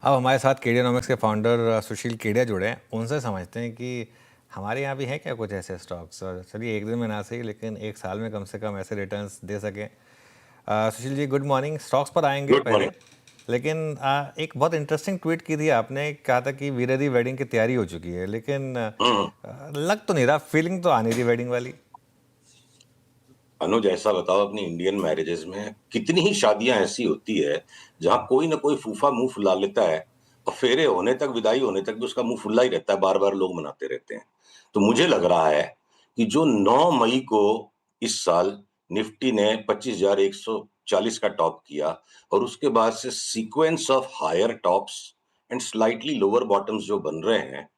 अब हमारे साथ केडियानॉमिक्स के फाउंडर सुशील केडिया जुड़े हैं। उनसे समझते हैं कि हमारे यहाँ भी हैं क्या कुछ ऐसे स्टॉक्स, और चलिए एक दिन में ना सही लेकिन एक साल में कम से कम ऐसे रिटर्न्स दे सकें। Sushil ji, good morning. Stocks पर आएंगे गुड पहले, मॉर्निंग। लेकिन एक बहुत इंटरेस्टिंग ट्वीट की थी आपने। कहा था कि वीरे दी वेडिंग की तैयारी हो चुकी है, लेकिन लग तो नहीं रहा, फीलिंग तो आ नहीं रही वेडिंग वाली। अनुज, ऐसा बताओ, अपनी इंडियन मैरिजेस में कितनी ही शादियां ऐसी होती है जहां कोई ना कोई फूफा मुंह फुला लेता है और फेरे होने तक, विदाई होने तक भी उसका मुंह फुल्ला ही रहता है, बार बार लोग मनाते रहते हैं। तो मुझे लग रहा है कि जो 9 मई को इस साल निफ्टी ने 25,140 का टॉप किया और उसके बाद से sequence of higher tops and slightly lower bottoms जो बन रहे हैं,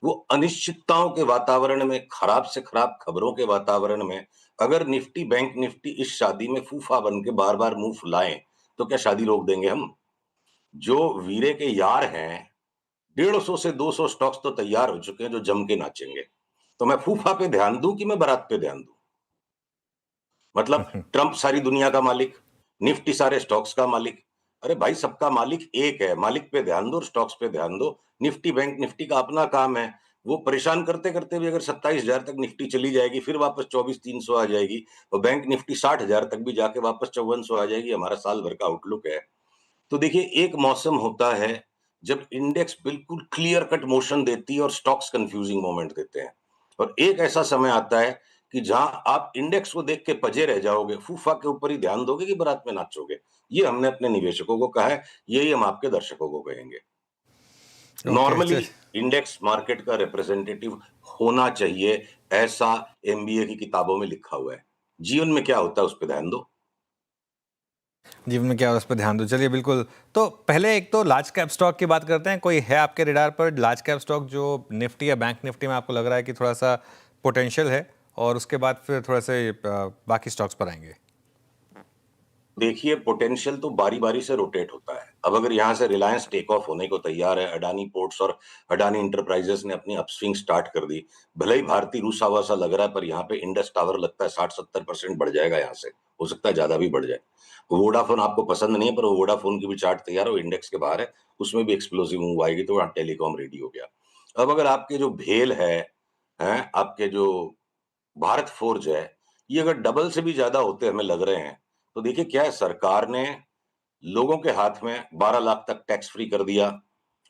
वो अनिश्चितताओं के वातावरण में, खराब से खराब खबरों के वातावरण में, अगर निफ्टी, बैंक निफ्टी इस शादी में फूफा बन के बार बार मुंह फुलाएं तो क्या शादी रोक देंगे हम? जो वीरे के यार हैं, 150 से 200 स्टॉक्स तो तैयार हो चुके हैं जो जम के नाचेंगे। तो मैं फूफा पे ध्यान दूं कि मैं बारात पे ध्यान दूं? मतलब ट्रंप सारी दुनिया का मालिक, निफ्टी सारे स्टॉक्स का मालिक। अरे भाई, सबका मालिक एक है। मालिक पे ध्यान दो और स्टॉक्स पे ध्यान दो। निफ्टी, बैंक निफ्टी का अपना काम है। वो परेशान करते करते भी अगर 27,000 तक निफ्टी चली जाएगी, फिर वापस 24,300 आ जाएगी, और बैंक निफ्टी 60,000 तक भी जाके वापस 5400 आ जाएगी। हमारा साल भर का आउटलुक है। तो देखिए, एक मौसम होता है जब इंडेक्स बिल्कुल क्लियर कट मोशन देती है और स्टॉक्स कंफ्यूजिंग मोमेंट देते हैं, और एक ऐसा समय आता है कि जहां आप इंडेक्स को देख के पजे रह जाओगे, फूफा के ऊपर ही ध्यान दोगे कि बारात में नाचोगे। ये हमने अपने निवेशकों को कहा है, यही हम आपके दर्शकों को कहेंगे। ओके, नॉर्मली इंडेक्स मार्केट का रिप्रेजेंटेटिव होना चाहिए, ऐसा एमबीए की किताबों में लिखा हुआ है। जीवन में क्या होता है उस पर ध्यान दो। जीवन में क्या है उस पर ध्यान दो। चलिए, बिल्कुल। तो पहले एक तो लार्ज कैप स्टॉक की बात करते हैं। कोई है आपके रिडार पर लार्ज कैप स्टॉक जो निफ्टी या बैंक निफ्टी में आपको लग रहा है कि थोड़ा सा पोटेंशियल है, और उसके बाद फिर थोड़ा से बाकी स्टॉक्स पर आएंगे। देखिए, पोटेंशियल तो बारी बारी से रोटेट होता है। अब अगर यहाँ से रिलायंस टेक ऑफ होने को तैयार है, अडानी पोर्ट्स और अडानी इंटरप्राइजेस ने अपनी अपस्विंग स्टार्ट कर दी, भले ही भारतीय रूसा हुआ सा लग रहा है, पर यहाँ पे इंडस टावर लगता है 60-70% बढ़ जाएगा। यहाँ से हो सकता है ज्यादा भी बढ़ जाए। वोडाफोन आपको पसंद नहीं है, पर वोडाफोन की भी चार्ट तैयार है, वो इंडेक्स के बाहर है, उसमें भी एक्सप्लोसिव मूव आएगी, तो वहाँ टेलीकॉम रेडी हो गया। अब अगर आपके जो भेल है आपके जो भारत फोर्ज है, ये अगर डबल से भी ज्यादा होते हमें लग रहे हैं, तो देखिए क्या है, सरकार ने लोगों के हाथ में 12 लाख तक टैक्स फ्री कर दिया,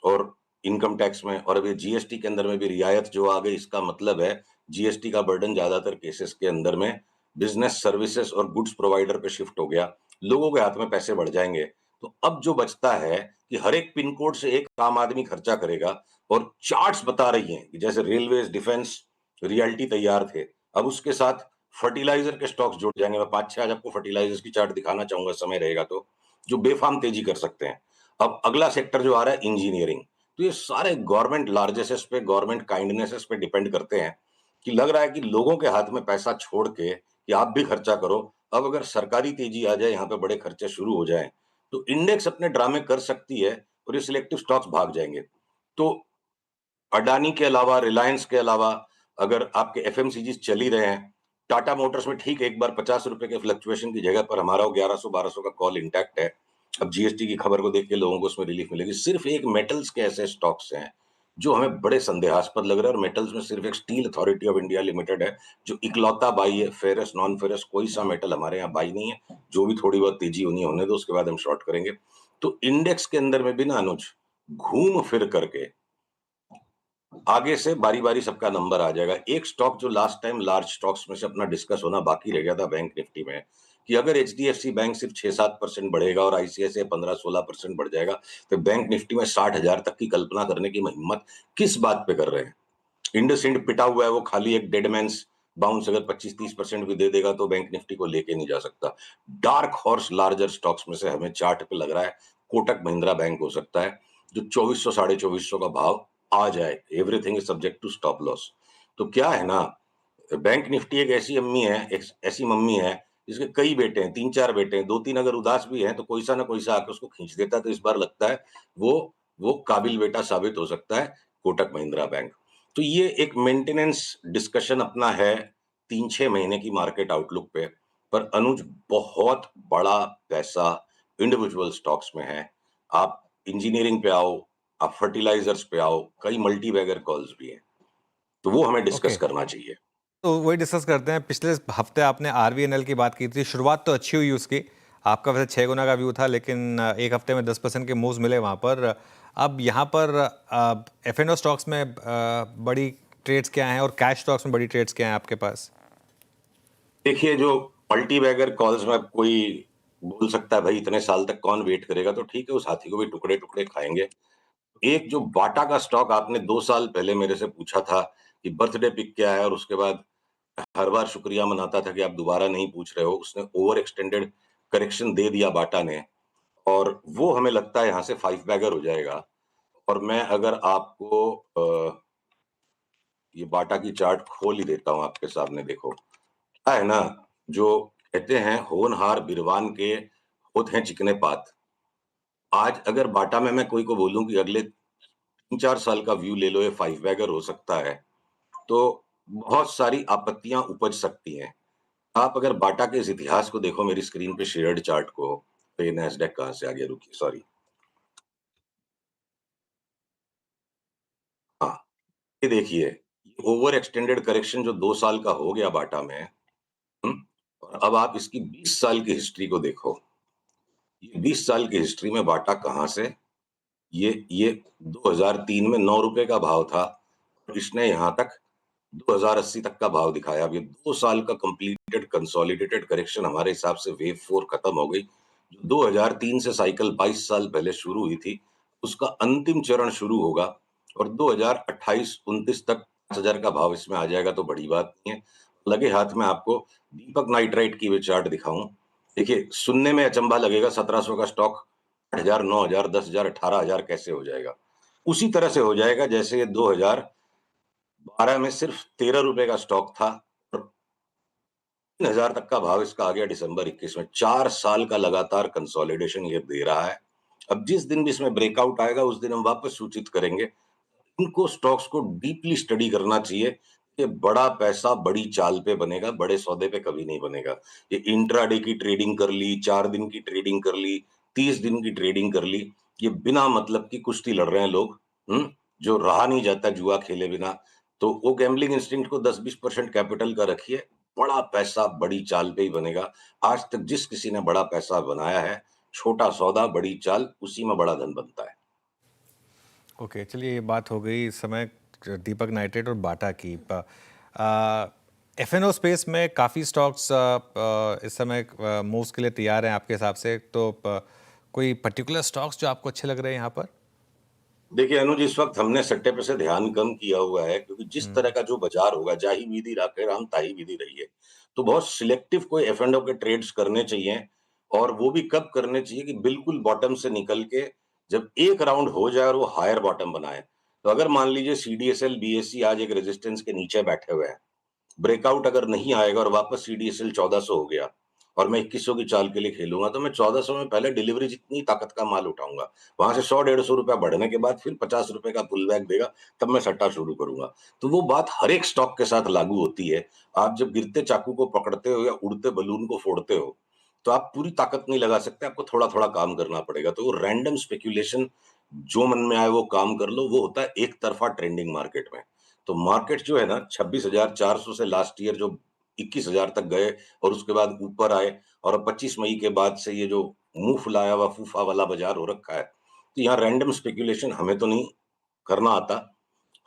और इनकम टैक्स में, और अभी जीएसटी के अंदर में भी रियायत जो आ गई। इसका मतलब है जीएसटी का बर्डन ज्यादातर केसेस के अंदर में बिजनेस सर्विसेज और गुड्स प्रोवाइडर पे शिफ्ट हो गया। लोगों के हाथ में पैसे बढ़ जाएंगे। तो अब जो बचता है कि हर एक पिन कोड से एक आम आदमी खर्चा करेगा, और चार्ट्स बता रही हैं कि जैसे रेलवेज, डिफेंस, रियल्टी तैयार थे, अब उसके साथ फर्टिलाइजर के स्टॉक्स जुड़ जाएंगे। मैं 5-6 आज आपको फर्टिलाइजर्स की चार्ट दिखाना चाहूंगा, समय रहेगा तो, जो बेफाम तेजी कर सकते हैं। अब अगला सेक्टर जो आ रहा है, इंजीनियरिंग। तो ये सारे गवर्नमेंट लार्जेसेस पे, गवर्नमेंट काइंडनेसेस पे डिपेंड करते हैं, कि लग रहा है कि लोगों के हाथ में पैसा छोड़ के कि आप भी खर्चा करो। अब अगर सरकारी तेजी आ जाए, यहाँ पे बड़े खर्चे शुरू हो जाएं, तो इंडेक्स अपने ड्रामे कर सकती है और ये सिलेक्टिव स्टॉक्स भाग जाएंगे। तो अडानी के अलावा, रिलायंस के अलावा, अगर आपके एफएमसीजी चल ही रहे हैं, टाटा मोटर्स में ठीक एक बार 50 रुपए के फ्लक्चुएशन की जगह पर हमारा वो 1100-1200 का कॉल इंटैक्ट है। अब जीएसटी की खबर को देख के लोगों को उसमें रिलीफ मिलेगी। सिर्फ एक मेटल्स के ऐसे स्टॉक्स हैं जो हमें बड़े संदेहास्पद लग रहे हैं, और मेटल्स में सिर्फ एक steel authority of India limited है जो इकलौता बाई है। फेरस, नॉन फेरस कोई सा मेटल हमारे यहाँ बाई नहीं है। जो भी थोड़ी बहुत तेजी होनी है होने दो, उसके बाद हम शॉर्ट करेंगे। तो इंडेक्स के अंदर में भी ना अनुज, घूम फिर करके आगे से बारी बारी सबका नंबर आ जाएगा। एक स्टॉक जो लास्ट टाइम लार्ज स्टॉक्स में से अपना डिस्कस होना बाकी रह गया था बैंक निफ्टी में, कि अगर एचडीएफसी बैंक सिर्फ 6-7% बढ़ेगा और आईसीआईसीआई 15-16% बढ़ जाएगा, तो बैंक निफ्टी में 60,000 तक की कल्पना करने की हिम्मत किस बात पे कर रहे हैं? इंडसइंड पिटा हुआ है, वो खाली एक डेड मैंस बाउंस अगर 25-30% भी दे देगा तो बैंक निफ्टी को लेके नहीं जा सकता। डार्क हॉर्स लार्जर स्टॉक्स में से हमें चार्ट पे लग रहा है कोटक महिंद्रा बैंक हो सकता है, जो 2400 2450 का भाव आ जाए। Everything is subject to stop loss. तो क्या है ना, बैंक निफ्टी एक ऐसी अम्मी है, एक ऐसी मम्मी है जिसके कई बेटे हैं, 3-4 बेटे हैं, 2-3 अगर उदास भी हैं तो कोई सा ना कोई सा आके उसको खींच देता है। तो इस बार लगता है वो वो काबिल बेटा साबित हो सकता है, कोटक महिंद्रा बैंक। तो ये एक मेंटेनेंस डिस्कशन अपना है 3-6 महीने की मार्केट आउटलुक पे। पर अनुज, बहुत बड़ा पैसा इंडिविजुअल स्टॉक्स में है। आप इंजीनियरिंग पे आओ, आप फर्टिलाइजर्स पे आओ, कई मल्टी बैगर कॉल्स भी हैं। तो वो हमें डिस्कस ओके, करना चाहिए। तो वही डिस्कस करते हैं। पिछले हफ्ते आपने आरवीएनएल की बात की थी, शुरुआत तो अच्छी हुई उसकी। आपका वैसे 6 गुना का व्यू था, लेकिन एक हफ्ते में 10% के मूव्स मिले वहाँ पर। अब यहाँ पर एफ एंड ओ स्टॉक्स में बड़ी ट्रेड्स क्या हैं और कैश स्टॉक्स में बड़ी ट्रेड्स क्या हैं आपके पास? देखिए, जो मल्टी बैगर कॉल्स में कोई बोल सकता है भाई इतने साल तक कौन वेट करेगा, तो ठीक है, उस हाथी को भी टुकड़े-टुकड़े खाएँगे। एक जो बाटा का स्टॉक आपने 2 साल पहले मेरे से पूछा था कि बर्थडे पिक क्या है, और उसके बाद हर बार शुक्रिया मनाता था कि आप दोबारा नहीं पूछ रहे हो। उसने ओवर एक्सटेंडेड करेक्शन दे दिया बाटा ने, और वो हमें लगता है यहाँ से 5 बैगर हो जाएगा। और मैं अगर आपको ये बाटा की चार्ट खोल ही देता हूँ आपके सामने, देखो। क्या है ना, जो कहते हैं होनहार बिरवान के होत हैं चिकने पात। आज अगर बाटा में मैं कोई को बोलूँ कि अगले 3-4 साल का व्यू ले लो, ये 5 बैगर हो सकता है, तो बहुत सारी आपत्तियाँ उपज सकती हैं। आप अगर बाटा के इस इतिहास को देखो मेरी स्क्रीन पे शेयर्ड चार्ट को, तो ये नैस्डैक कहाँ से आ गया, रुकिए, सॉरी। हाँ, ये देखिए, ओवर एक्सटेंडेड करेक्शन जो 2 साल का हो गया बाटा में, हुँ? और अब आप इसकी 20 साल की हिस्ट्री को देखो। ये 20 साल की हिस्ट्री में बाटा कहाँ से, ये 2003 में ₹9 का भाव था, और इसने यहाँ तक 2080 तक का भाव दिखाया। अब ये 2 साल का कंप्लीटेड कंसोलिडेटेड करेक्शन हमारे हिसाब से वेव 4 खत्म हो गई। जो 2003 से साइकिल 22 साल पहले शुरू हुई थी, उसका अंतिम चरण शुरू होगा, और 2028-29 तक 5,000 का भाव इसमें आ जाएगा, तो बड़ी बात नहीं है। लगे हाथ में आपको दीपक नाइट्राइट की भी चार्ट दिखाऊँ। देखिए, सुनने में अचंभा लगेगा, 1700 का स्टॉक 8,000, 9,000, 10,000, 18,000 कैसे हो जाएगा? उसी तरह से हो जाएगा जैसे ये 2012 में सिर्फ ₹13 का स्टॉक था, और 3,000 तक का भाव इसका आ गया दिसंबर 21 में। 4 साल का लगातार कंसोलिडेशन ये दे रहा है। अब जिस दिन भी इसमें ब्रेकआउट आएगा, उस दिन हम वापस सूचित करेंगे। इनको स्टॉक्स को डीपली स्टडी करना चाहिए कि बड़ा पैसा बड़ी चाल पे बनेगा, बड़े सौदे पे कभी नहीं बनेगा। ये इंट्राडे की ट्रेडिंग कर ली, 4 दिन की ट्रेडिंग कर ली, 30 दिन की ट्रेडिंग कर ली, ये बिना मतलब की कुश्ती लड़ रहे हैं लोग, जो रहा नहीं जाता जुआ खेले बिना। तो वो गैम्बलिंग इंस्टिंक्ट को 10-20% कैपिटल का रखिए, बड़ा पैसा बड़ी चाल पे ही बनेगा। आज तक जिस किसी ने बड़ा पैसा बनाया है, छोटा सौदा, बड़ी चाल, उसी में बड़ा धन बनता है। ओके, चलिए, ये बात हो गई इस समय दीपक नाइट्रेट और बाटा की। एफ एन ओ स्पेस में काफ़ी स्टॉक्स इस समय मूव्स के लिए तैयार हैं आपके हिसाब से, तो कोई पर्टिकुलर स्टॉक्स जो आपको अच्छे लग रहे हैं यहाँ पर? देखिए अनुज, इस वक्त हमने सट्टे पे से ध्यान कम किया हुआ है, क्योंकि जिस तरह हम्म। का जो बाजार होगा, जाहि विधि राखे राम ताहि विधि रहिए। तो बहुत सिलेक्टिव कोई एफ एंड ओ के ट्रेड्स करने चाहिए, और वो भी कब करने चाहिए कि बिल्कुल बॉटम से निकल के जब एक राउंड हो जाए और वो हायर बॉटम बनाए। तो अगर मान लीजिए सीडीएसएल बीएससी आज एक रेजिस्टेंस के नीचे बैठे हुए हैं, ब्रेकआउट अगर नहीं आएगा और वापस सीडीएसएल 1400 हो गया, और मैं 2100 की चाल के लिए खेलूंगा, तो मैं 1400 में पहले डिलीवरी जितनी ताकत का माल उठाऊंगा। वहां से 100-150 रुपया बढ़ने के बाद फिर 50 रुपए का पुल बैक देगा, तब मैं सट्टा शुरू करूंगा। तो वो बात हर एक स्टॉक के साथ लागू होती है। आप जब गिरते चाकू को पकड़ते हो या उड़ते बलून को फोड़ते हो, तो आप पूरी ताकत नहीं लगा सकते, आपको थोड़ा थोड़ा काम करना पड़ेगा। तो वो रैंडम स्पेक्यूलेशन, जो मन में आए वो काम कर लो, वो होता है एक तरफा ट्रेंडिंग मार्केट में। तो मार्केट जो है ना, 26,400 से लास्ट ईयर जो 21,000 तक गए, और उसके बाद ऊपर आए, और अब 25 मई के बाद से ये जो मुंह फुलाया हुआ फूफा वाला बाजार हो रखा है। तो यहाँ रैंडम स्पेक्यूलेशन हमें तो नहीं करना आता।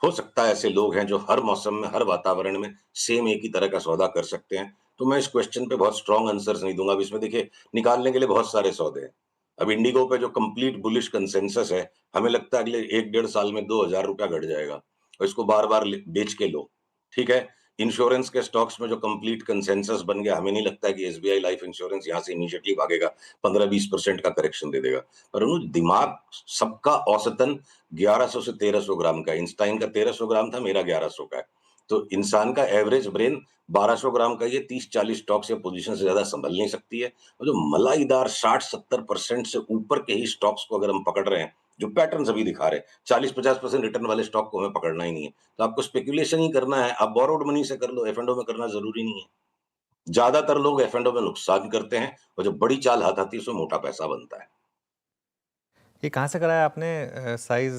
हो सकता है ऐसे लोग हैं जो हर मौसम में, हर वातावरण में सेम एक ही तरह का सौदा कर सकते हैं। तो मैं इस क्वेश्चन पे बहुत स्ट्रॉन्ग आंसर्स नहीं दूंगा। अब इसमें देखिए, निकालने के लिए बहुत सारे सौदे हैं। अब इंडिगो पे जो कंप्लीट बुलिश कंसेंसस है, हमें लगता है अगले 1-1.5 साल में 2,000 रुपया घट जाएगा, और इसको बार बार बेच के लो। ठीक है। इंश्योरेंस के स्टॉक्स में जो कंप्लीट कंसेंसस बन गया, हमें नहीं लगता है कि एसबीआई लाइफ इंश्योरेंस यहाँ से इमीडिएटली भागेगा, 15-20% का करेक्शन दे देगा। पर अनुज, दिमाग सबका औसतन 1100 से 1300 ग्राम का है। इंस्टाइन का 1300 ग्राम था, मेरा 1100 का है। तो इंसान का एवरेज ब्रेन 1200 ग्राम का, ये 30-40 स्टॉक्स या पोजीशन से ज्यादा संभल नहीं सकती है। और जो मलाईदार 60-70% से ऊपर के ही स्टॉक्स को अगर हम पकड़ रहे हैं, जो पैटर्न अभी दिखा रहे हैं, 40-50% रिटर्न वाले स्टॉक को हमें पकड़ना ही नहीं है। तो आपको स्पेकुलेशन ही करना है, आप बोरोड मनी से कर लो, एफ एंड ओ में करना जरूरी नहीं है। ज्यादातर लोग एफ एंड ओ में नुकसान करते हैं, और जो बड़ी चाल हाथ आती है उसमें मोटा पैसा बनता है। ये कहाँ से कराया आपने size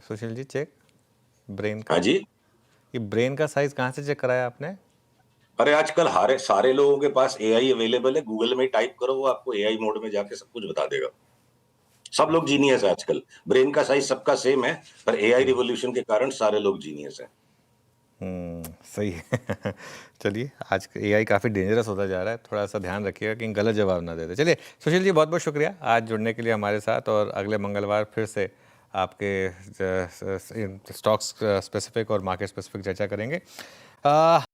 Sushil ji, check brain हाँ का? जी। ये ब्रेन का साइज कहाँ से चेक कराया आपने? अरे आजकल हारे सारे लोगों के पास एआई अवेलेबल है, गूगल में टाइप करो, वो आपको एआई मोड में जाके सब कुछ बता देगा। सब लोग जीनियस है आजकल। ब्रेन का साइज सबका सेम है, पर एआई रिवॉल्यूशन के कारण सारे लोग जीनियस हैं। सही है। चलिए, आज एआई काफ़ी डेंजरस होता जा रहा है, थोड़ा सा ध्यान रखिएगा कि गलत जवाब ना दे दे। चलिए सुशील जी, बहुत बहुत शुक्रिया आज जुड़ने के लिए हमारे साथ, और अगले मंगलवार फिर से आपके स्टॉक्स स्पेसिफिक और मार्केट स्पेसिफिक चर्चा करेंगे।